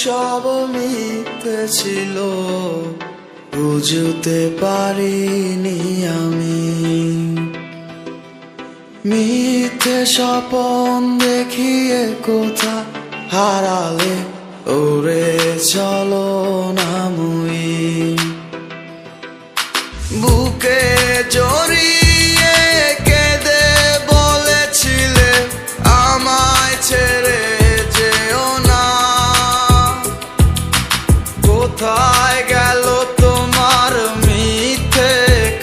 সব মিথ্যে ছিল, বুঝতে পারিনি আমি। মিথ্যে স্বপন দেখিয়ে কোথা হারালে ওরে চলো না মুই। বুকে জড়িয়ে কেঁদে বলেছিলে আমায় ছেড়ে যেও না। কোথায় গেল তোমার মিথ্যে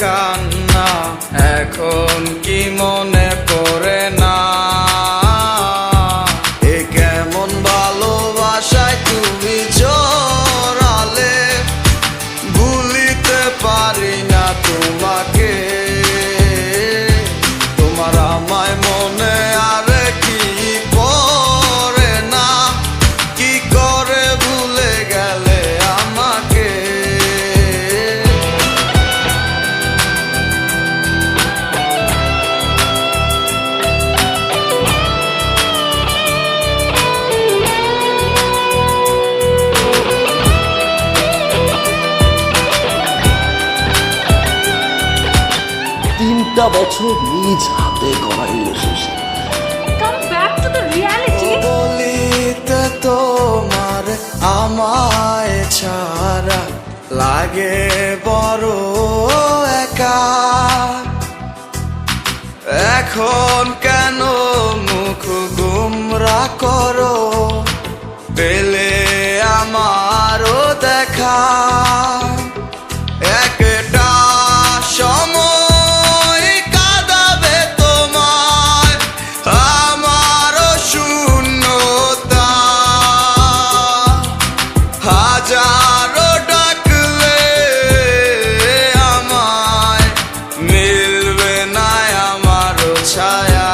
কান্না, এখন কি মনে পড়ে না? এ কেমন ভালোবাসায় তুমি জড়ালে, ভুলিতে পারি না তোমাকে। তোমার আমায় মনে আর কি পড়ে না, কি করে ভুলে গেলে আমাকে। তিনটা বছর নিজ হাতে গড়া relationship. Come back to the reality. বলিতে তোমার আমায় ছাড়া লাগে বড় একা। এখন কেন মুখ গুমরা করো, পেলে আমারও দেখা। একটা সময় কাঁদাবে তোমায় আমারও শূন্যতা। হাজারো ডাকলে আমায় মিলবে না আমারও ছায়া।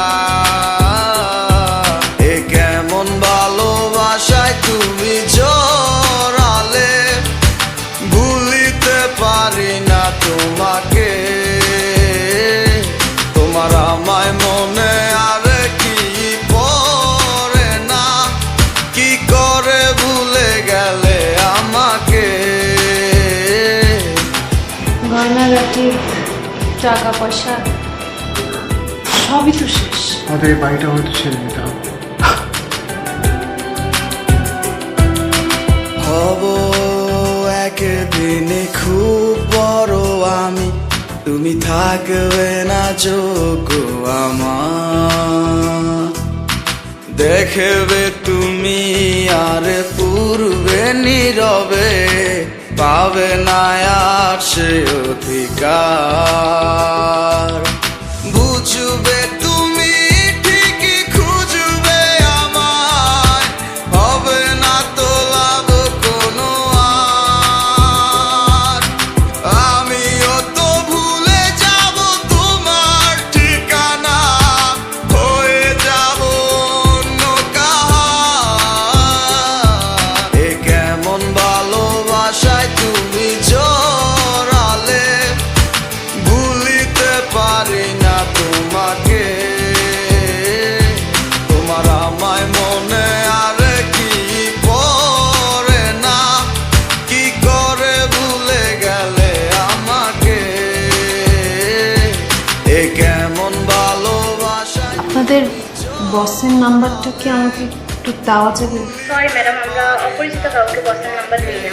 এ কেমন ভালোবাসায় তুমি জড়ালে, ভুলিতে পারি না তোমাকে। তোমার আমায় মনে আর কি পড়ে না, কি করে ভুলে গেলে আমাকে। গয়নাগাটি, টাকা পয়সা সবই তো শেষ। আমাদের এই বাড়িটা হয়তো ছেড়ে দিতে হবে। হব একদিনে খুব বড় আমি, তুমি থাকবে না যোগ্য আমার। দেখবে তুমি আর পূর্বে নীরবে, পাবে না আর সে অধিকার। বুঝবে তুমি ঠিকই খুঁজবে আমায়, হবে না তো লাভ কোনো আর। আমিও তো ভুলে যাব তোমার ঠিকানা, হয়ে যাব অন্য কাহার। এ কেমন ভালোবাসায় তুমি জড়ালে, ভুলিতে পারি না তোমাকে। তোমার আমায় মনে আর কি পড়ে না, কি করে ভুলে গেলে আমাকে। এ কেমন ভালোবাসা। আপনাদের বসের নাম্বারটা কি আমাকে একটু দেওয়া যাবে? সরি ম্যাডাম, আমরা অপরিচিত কাউকে বসের নাম্বার দিই না।